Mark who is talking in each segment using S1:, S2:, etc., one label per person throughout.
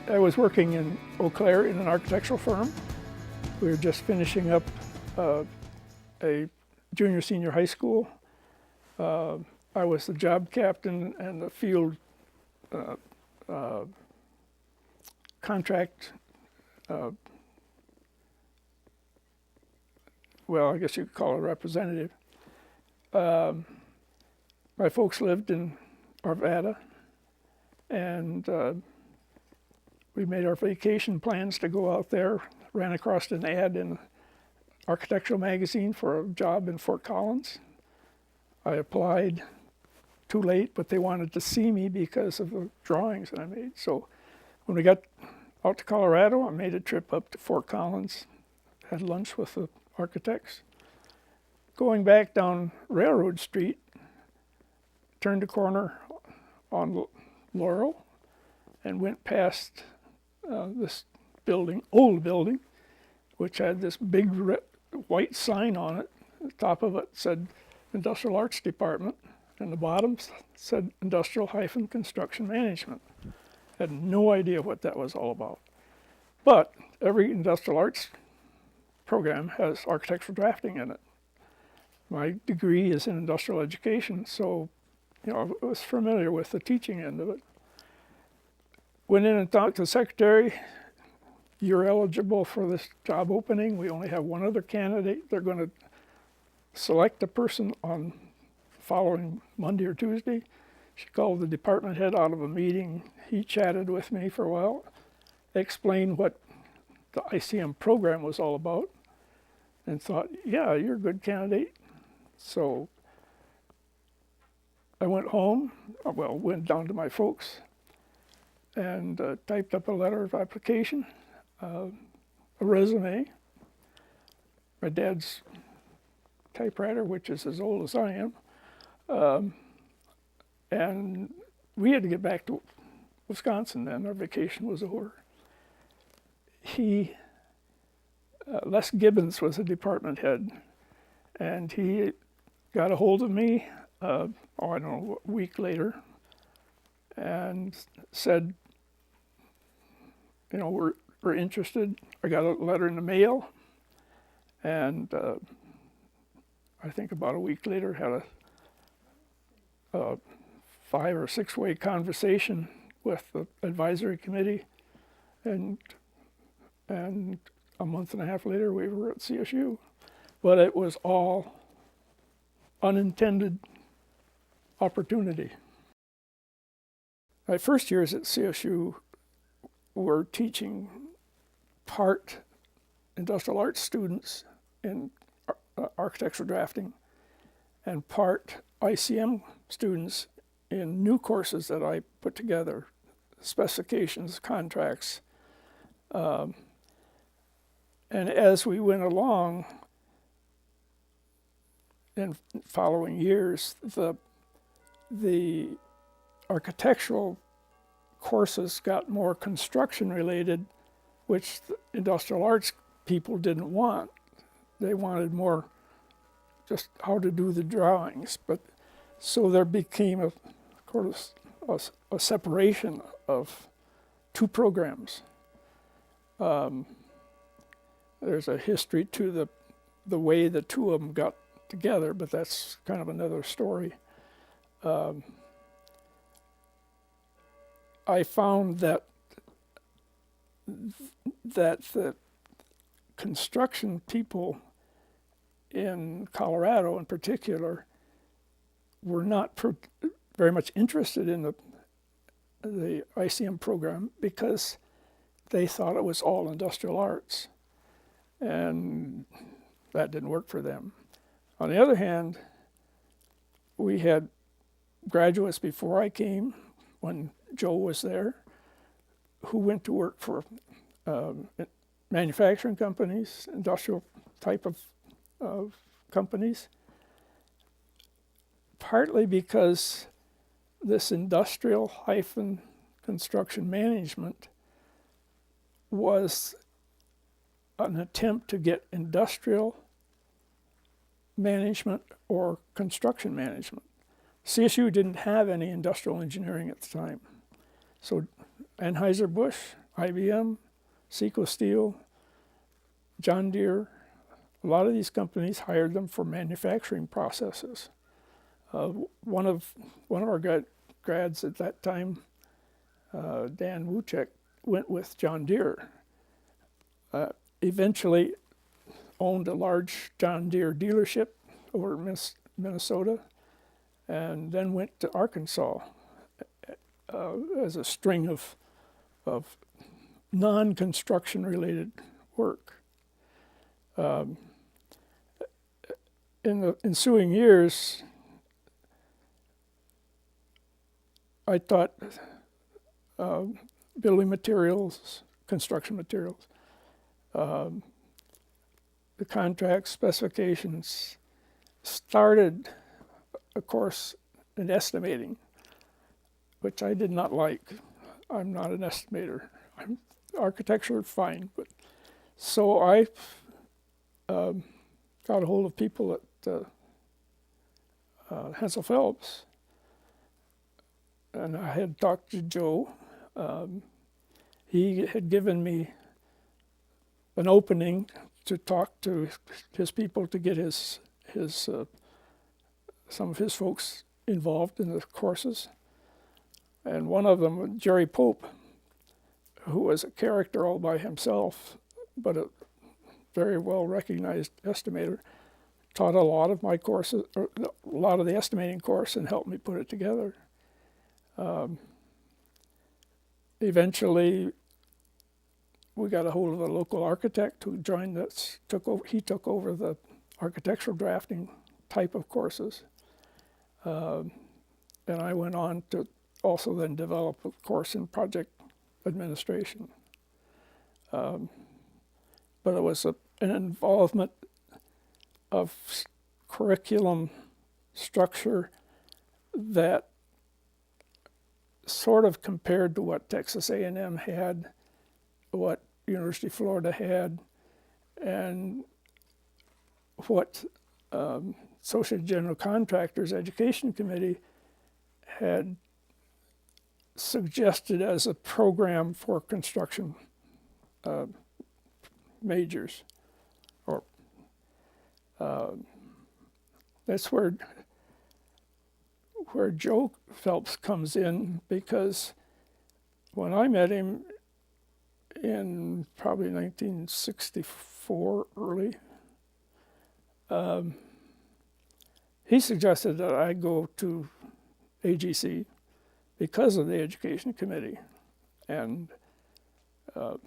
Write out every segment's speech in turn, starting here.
S1: I was working in Eau Claire in an architectural firm. We were just finishing up a junior senior high school. I was the job captain and the field contract, well, I guess you could call it a representative. My folks lived in Arvada, and we made our vacation plans to go out there. Ran across an ad in Architectural Magazine for a job in Fort Collins. I applied too late, but they wanted to see me because of the drawings that I made. So when we got out to Colorado, I made a trip up to Fort Collins, had lunch with the architects. Going back down Railroad Street, turned a corner on Laurel and went past this building, old building, which had this big white sign on it. The top of it said Industrial Arts Department, and the bottom said Industrial-Construction Management. Had no idea what that was all about. But every industrial arts program has architectural drafting in it. My degree is in industrial education, so I was familiar with the teaching end of it. Went in and talked to the secretary. You're eligible for this job opening. We only have one other candidate. They're going to select a person on following Monday or Tuesday. She called the department head out of a meeting. He chatted with me for a while, explained what the ICM program was all about, and thought, yeah, you're a good candidate. So I went home, went down to my folks, and typed up a letter of application, a resume, my dad's typewriter, which is as old as I am, and we had to get back to Wisconsin then. Our vacation was over. Les Gibbons was a department head, and he got a hold of me, I don't know, a week later, and said, we're interested. I got a letter in the mail, and I think about a week later had a 5 or 6 way conversation with the advisory committee, and a month and a half later we were at CSU. But it was all unintended opportunity. My first years at CSU were teaching part industrial arts students in architectural drafting and part ICM students in new courses that I put together, specifications, contracts. And as we went along in following years, the architectural courses got more construction related, which the industrial arts people didn't want. They wanted more just how to do the drawings. But so there became a separation of 2 programs. There's a history to the way the 2 of them got together, but that's kind of another story. I found that the construction people in Colorado in particular were not very much interested in the ICM program because they thought it was all industrial arts, and that didn't work for them. On the other hand, we had graduates before I came, when Joe was there, who went to work for manufacturing companies, industrial type of companies, partly because this industrial-construction management was an attempt to get industrial management or construction management. CSU didn't have any industrial engineering at the time. So Anheuser-Busch, IBM, Seco Steel, John Deere. A lot of these companies hired them for manufacturing processes. One of our grads at that time, Dan Wuchek, went with John Deere. Eventually owned a large John Deere dealership over in Minnesota, and then went to Arkansas as a string of non-construction related work. In the ensuing years, I taught building materials, construction materials, the contract specifications, started a course in estimating, which I did not like. I'm not an estimator. Architecture, fine, but so I got a hold of people at Joe Phelps, and I had talked to Joe. He had given me an opening to talk to his people to get some of his folks involved in the courses. And one of them, Jerry Pope, who was a character all by himself, but a very well recognized estimator, taught a lot of my courses, or a lot of the estimating course, and helped me put it together. Eventually, we got a hold of a local architect who joined us. He took over the architectural drafting type of courses, and I went on to also then develop a course in project administration. But it was an involvement of curriculum structure that sort of compared to what Texas A&M had, what University of Florida had, and what Associated General Contractors Education Committee had suggested as a program for construction majors. Or that's where Joe Phelps comes in, because when I met him in probably 1964 early, he suggested that I go to AGC because of the Education Committee. And to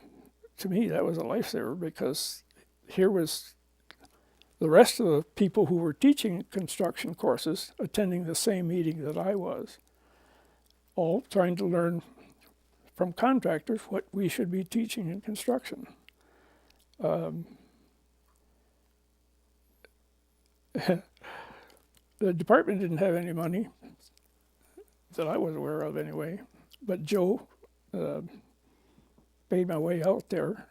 S1: me, that was a lifesaver, because here was the rest of the people who were teaching construction courses attending the same meeting that I was, all trying to learn from contractors what we should be teaching in construction. The department didn't have any money that I was aware of anyway, but Joe paid my way out there.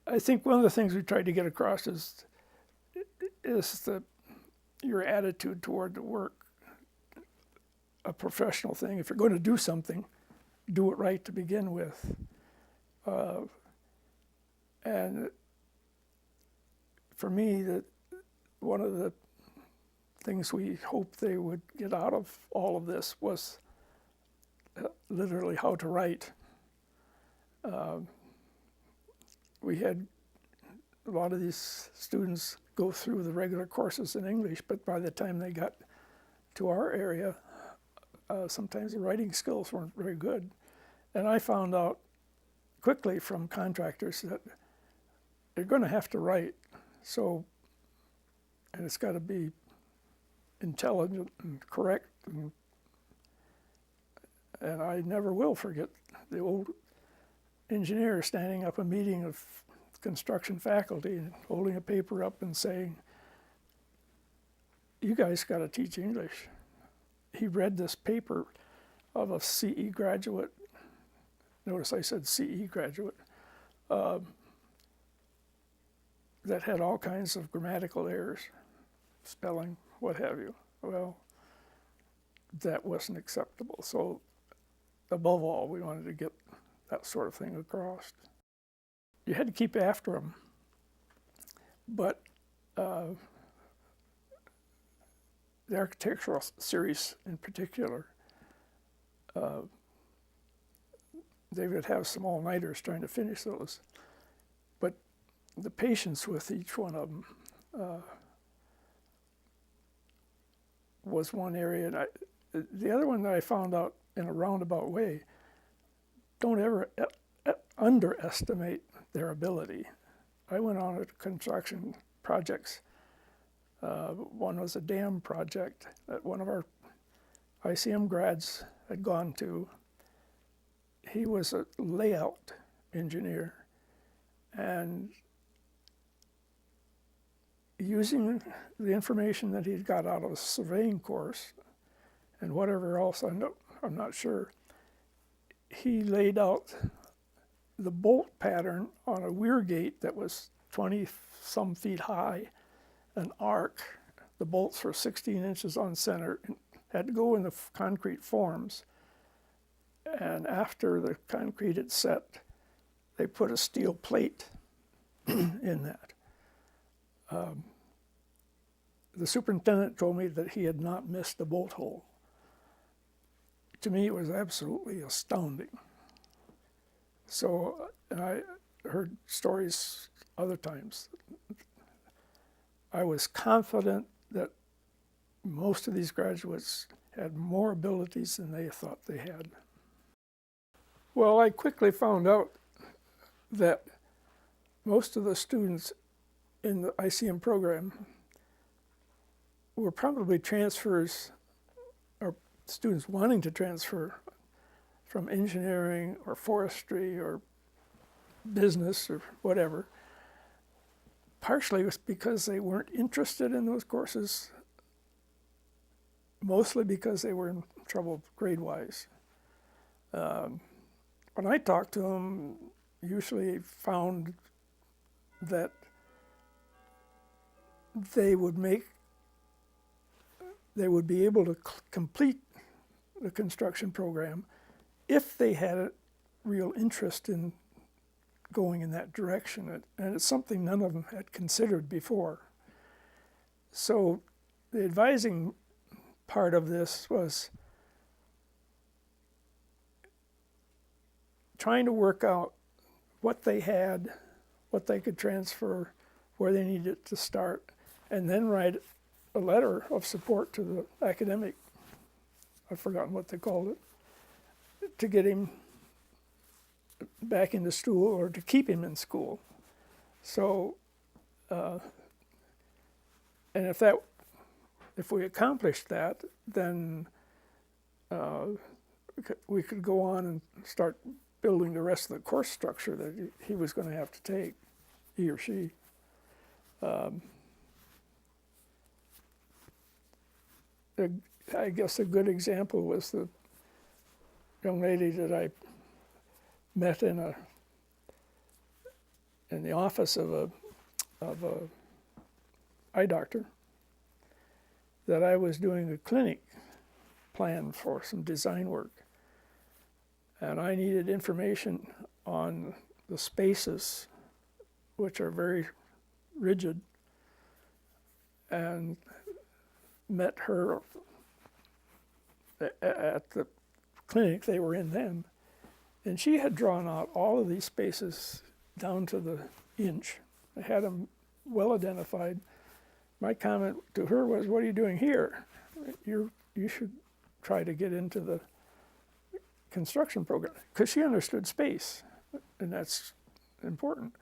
S1: I think one of the things we tried to get across is your attitude toward the work, a professional thing. If you're going to do something, do it right to begin with. And for me, one of the things we hoped they would get out of all of this was literally how to write. We had a lot of these students go through the regular courses in English, but by the time they got to our area, sometimes the writing skills weren't very good. And I found out quickly from contractors that they're going to have to write, and it's got to be intelligent and correct. And I never will forget the old engineer standing up a meeting of construction faculty and holding a paper up and saying, "You guys got to teach English." He read this paper of a CE graduate. Notice I said CE graduate. That had all kinds of grammatical errors, spelling, what have you. Well, that wasn't acceptable. So above all, we wanted to get that sort of thing across. You had to keep after them, but the architectural series in particular, they would have some all-nighters trying to finish those. But the patience with each one of them was one area. And the other one that I found out in a roundabout way, don't ever underestimate their ability. I went on to construction projects. One was a dam project that one of our ICM grads had gone to. He was a layout engineer, and using the information that he'd got out of a surveying course and whatever else, I'm not sure, he laid out the bolt pattern on a weir gate that was 20-some feet high, an arc. The bolts were 16 inches on center and had to go in the concrete forms. And after the concrete had set, they put a steel plate in that. The superintendent told me that he had not missed a bolt hole. To me, it was absolutely astounding. So, and I heard stories other times. I was confident that most of these graduates had more abilities than they thought they had. Well, I quickly found out that most of the students in the ICM program were probably transfers, or students wanting to transfer from engineering or forestry or business or whatever. Partially it was because they weren't interested in those courses, mostly because they were in trouble grade-wise. When I talked to them, usually found that they would be able to complete the construction program if they had a real interest in going in that direction. And it's something none of them had considered before. So the advising part of this was trying to work out what they had, what they could transfer, where they needed to start, and then write a letter of support to the academic, I've forgotten what they called it, to get him back into school or to keep him in school. So, and if we accomplished that, then we could go on and start building the rest of the course structure that he was going to have to take, he or she. I guess a good example was the young lady that I met in the office of a eye doctor, that I was doing a clinic plan for some design work. And I needed information on the spaces, which are very rigid, and met her at the clinic they were in then. And she had drawn out all of these spaces down to the inch. I had them well identified. My comment to her was, what are you doing here? You should try to get into the construction program, because she understood space, and that's important.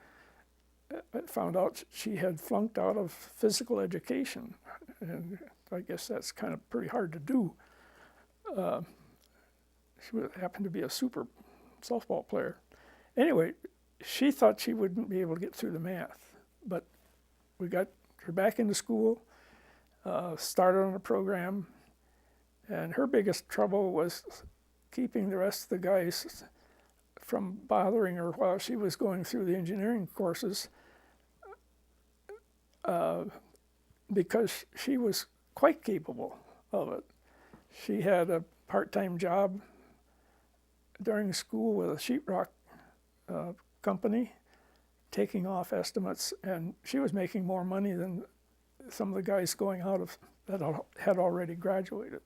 S1: I found out she had flunked out of physical education, and I guess that's kind of pretty hard to do. She happened to be a super softball player. Anyway, she thought she wouldn't be able to get through the math, but we got her back into school, started on a program, and her biggest trouble was keeping the rest of the guys from bothering her while she was going through the engineering courses, because she was quite capable of it. She had a part-time job during school with a sheetrock company, taking off estimates, and she was making more money than some of the guys going out of that had already graduated.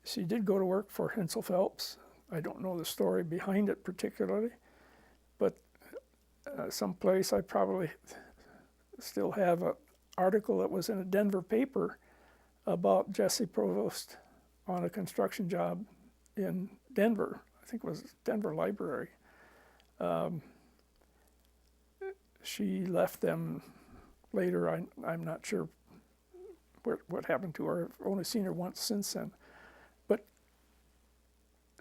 S1: She did go to work for Joe Phelps. I don't know the story behind it particularly, but someplace I probably still have an article that was in a Denver paper about Jessie Provost on a construction job in Denver. I think it was Denver Library. She left them later. I'm not sure what happened to her. I've only seen her once since then. But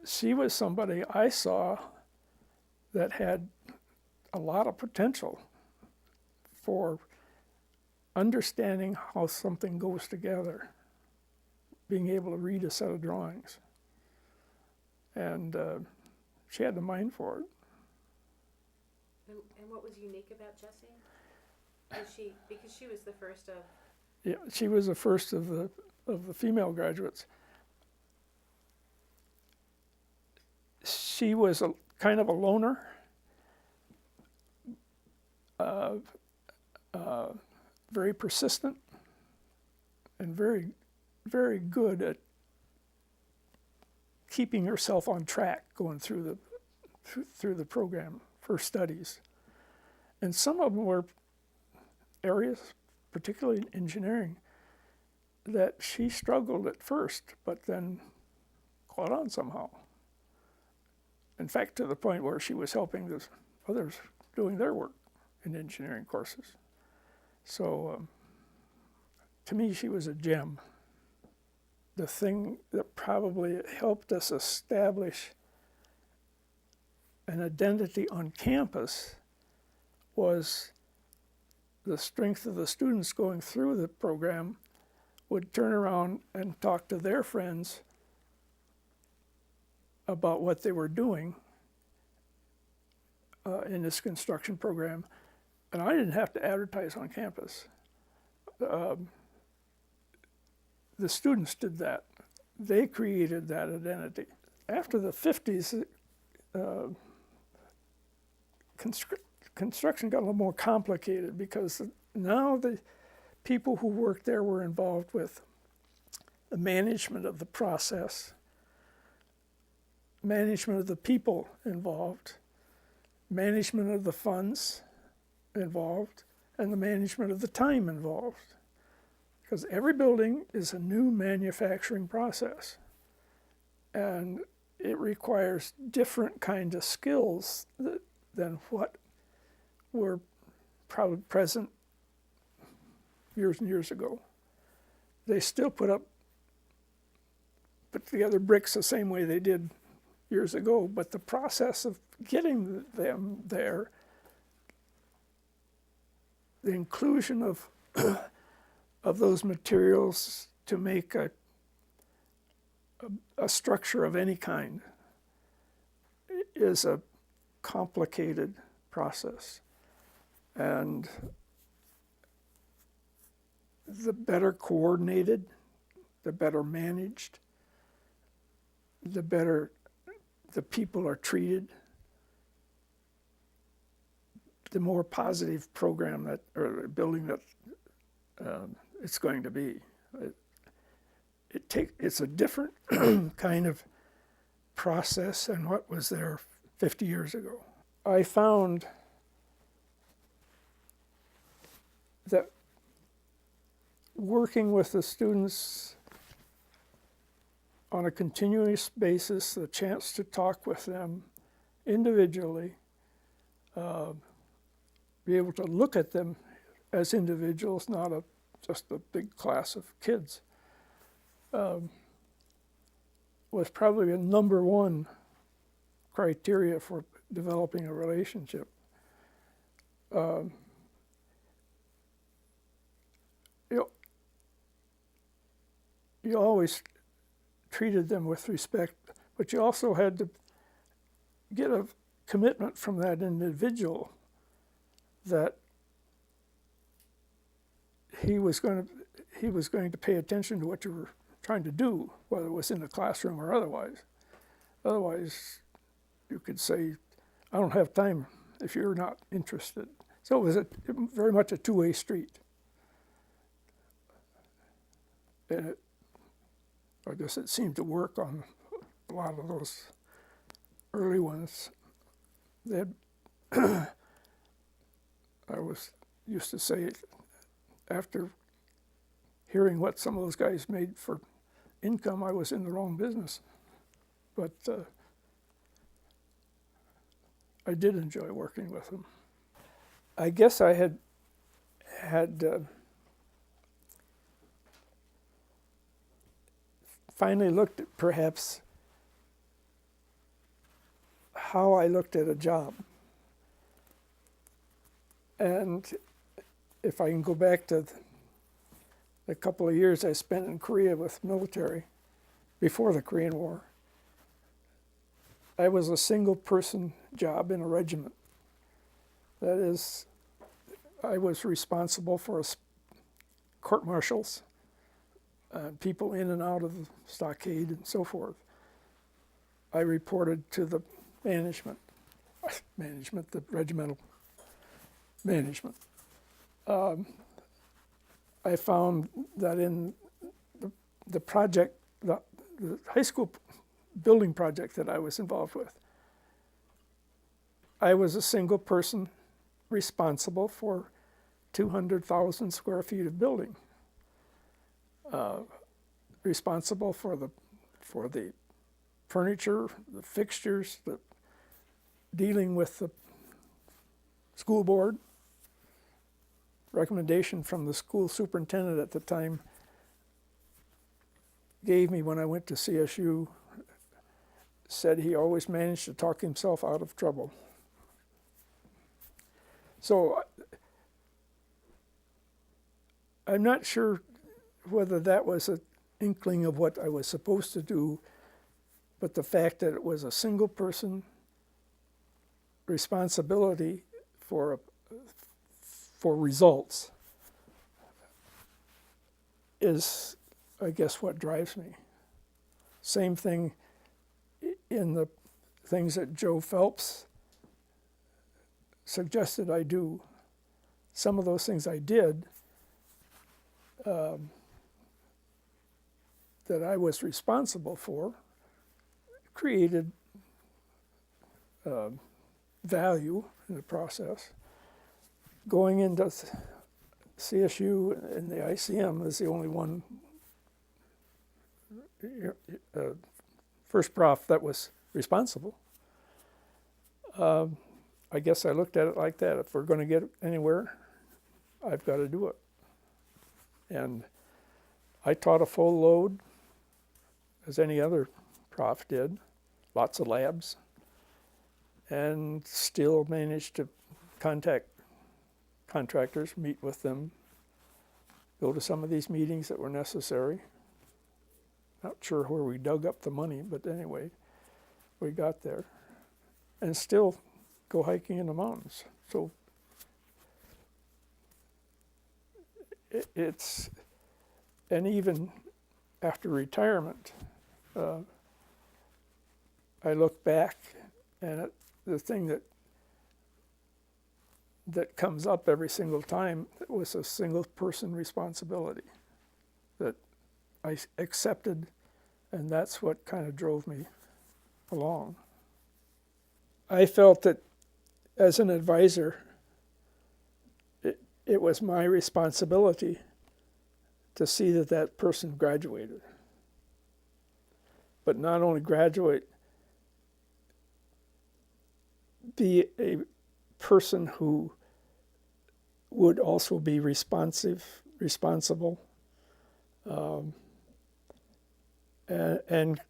S1: she was somebody I saw that had a lot of potential for understanding how something goes together, being able to read a set of drawings. And she had the mind for it.
S2: And what was unique about Jessie? Because she was the first of...
S1: Yeah, she was the first of the female graduates. She was a kind of a loner. Very persistent and very, very good at keeping herself on track going through the program for studies. And some of them were areas, particularly in engineering, that she struggled at first, but then caught on somehow. In fact, to the point where she was helping the others doing their work in engineering courses. So to me, she was a gem. The thing that probably helped us establish an identity on campus was the strength of the students going through the program would turn around and talk to their friends about what they were doing in this construction program. And I didn't have to advertise on campus. The students did that. They created that identity. After the 50s, construction got a little more complicated because now the people who worked there were involved with the management of the process, management of the people involved, management of the funds involved, and the management of the time involved. Because every building is a new manufacturing process. And it requires different kinds of skills than what were probably present years and years ago. They still put together bricks the same way they did years ago, but the process of getting them there, the inclusion of those materials to make a structure of any kind is a complicated process. And the better coordinated, the better managed, the better the people are treated, the more positive program that, or building that it's going to be. It's a different kind of process than what was there 50 years ago. I found that working with the students on a continuous basis, the chance to talk with them individually, be able to look at them as individuals, not just a big class of kids, was probably a number one criteria for developing a relationship. You always treated them with respect, but you also had to get a commitment from that individual that he was going to pay attention to what you were trying to do, whether it was in the classroom or otherwise. Otherwise, you could say, I don't have time if you're not interested. So it was very much a two-way street. And I guess it seemed to work on a lot of those early ones. I used to say, after hearing what some of those guys made for income, I was in the wrong business. But I did enjoy working with them. I guess I had finally looked at perhaps how I looked at a job. And if I can go back to the couple of years I spent in Korea with military before the Korean War, I was a single person job in a regiment. That is, I was responsible for court martials, people in and out of the stockade and so forth. I reported to the management, the regimental management. I found that in the project, the high school building project that I was involved with, I was a single person responsible for 200,000 square feet of building, responsible for the furniture, the fixtures, dealing with the school board. Recommendation from the school superintendent at the time gave me when I went to CSU, said he always managed to talk himself out of trouble. So I'm not sure whether that was an inkling of what I was supposed to do, but the fact that it was a single person responsibility for results is, I guess, what drives me. Same thing in the things that Joe Phelps suggested I do. Some of those things I did that I was responsible for created value in the process. Going into CSU and the ICM is the only one, first prof that was responsible. I guess I looked at it like that. If we're going to get anywhere, I've got to do it. And I taught a full load, as any other prof did, lots of labs, and still managed to contact contractors, meet with them, go to some of these meetings that were necessary. Not sure where we dug up the money, but anyway, we got there. And still go hiking in the mountains. So it's, and even after retirement, I look back and the thing that comes up every single time was a single person responsibility that I accepted, and that's what kind of drove me along. I felt that as an advisor, it was my responsibility to see that that person graduated. But not only graduate, be a person who would also be responsible, and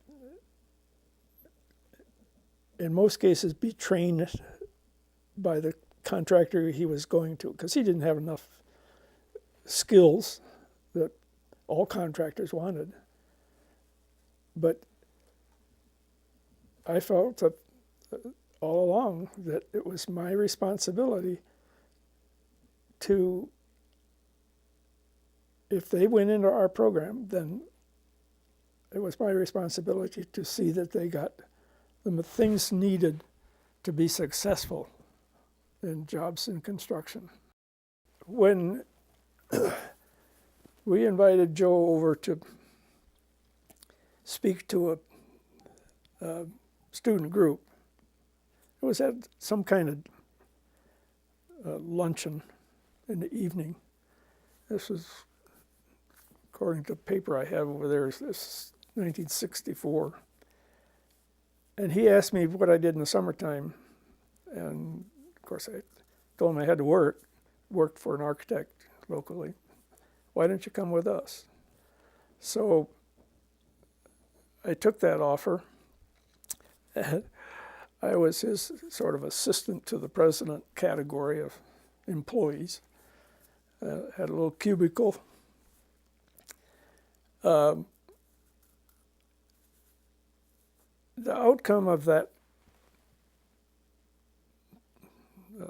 S1: in most cases be trained by the contractor he was going to, because he didn't have enough skills that all contractors wanted. But I felt that all along that it was my responsibility to, if they went into our program, then it was my responsibility to see that they got the things needed to be successful in jobs in construction. When we invited Joe over to speak to a student group, it was at some kind of luncheon in the evening. This was, according to the paper I have over there, this is 1964. And he asked me what I did in the summertime. And of course I told him I had to worked for an architect locally. Why don't you come with us? So I took that offer. And I was his sort of assistant to the president category of employees. Had a little cubicle. The outcome of that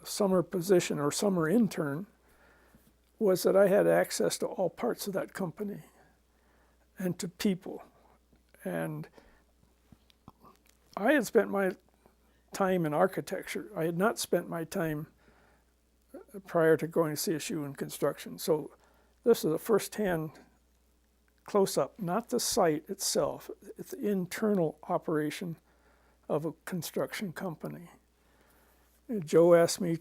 S1: summer position or summer intern was that I had access to all parts of that company and to people. And I had spent my time in architecture. I had not spent my time prior to going to CSU in construction. So this is a first-hand close-up, not the site itself. It's the internal operation of a construction company. And Joe asked me,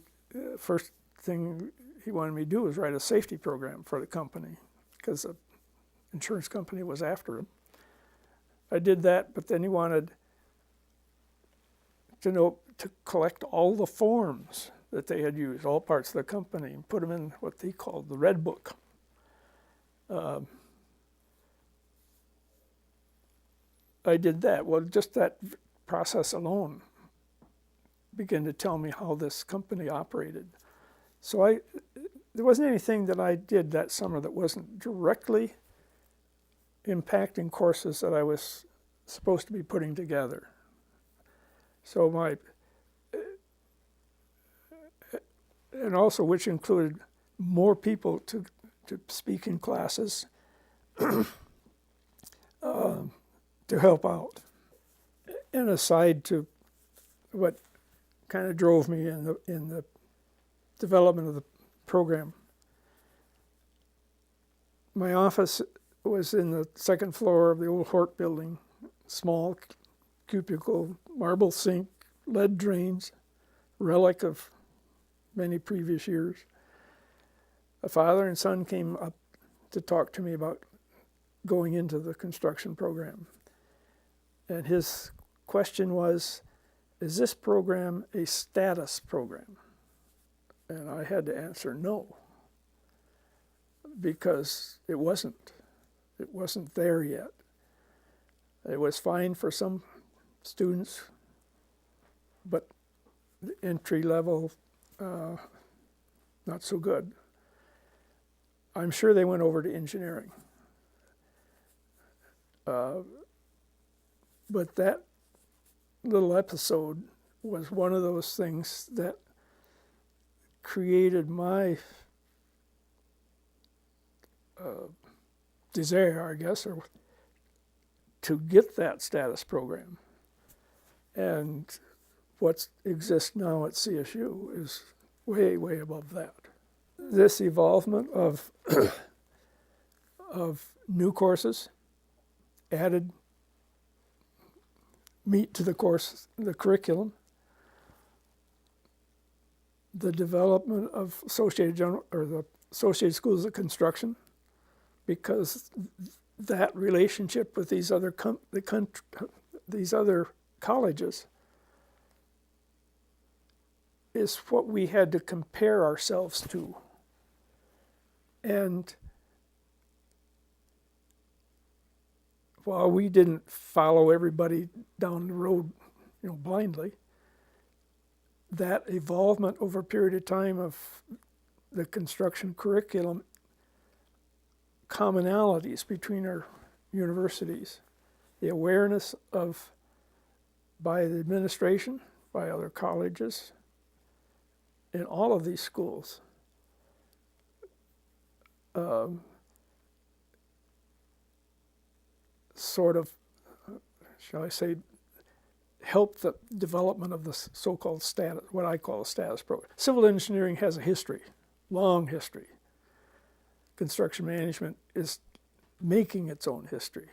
S1: first thing he wanted me to do was write a safety program for the company because the insurance company was after him. I did that, but then he wanted to collect all the forms that they had used, all parts of the company, and put them in what he called the Red Book. I did that. Well, just that process alone began to tell me how this company operated. So there wasn't anything that I did that summer that wasn't directly impacting courses that I was supposed to be putting together. So and also which included more people to speak in classes to help out. And aside to what kind of drove me in the development of the program, my office was in the second floor of the old Hort building, small cubicle, marble sink, lead drains, relic of many previous years. A father and son came up to talk to me about going into the construction program. And his question was, is this program a status program? And I had to answer no, because it wasn't. It wasn't there yet. It was fine for some students, but the entry level, not so good. I'm sure they went over to engineering. But that little episode was one of those things that created my desire, I guess, or to get that status program. And what exists now at CSU is way, way above that. This evolvement of new courses, added meat to the course, the curriculum, the development of the Associated Schools of Construction, because that relationship with these other these other colleges is what we had to compare ourselves to. And while we didn't follow everybody down the road, blindly, that evolvement over a period of time of the construction curriculum, commonalities between our universities, the awareness of, by the administration, by other colleges, in all of these schools, sort of, shall I say, help the development of the so-called status, what I call a status program. Civil engineering has a history, long history. Construction management is making its own history.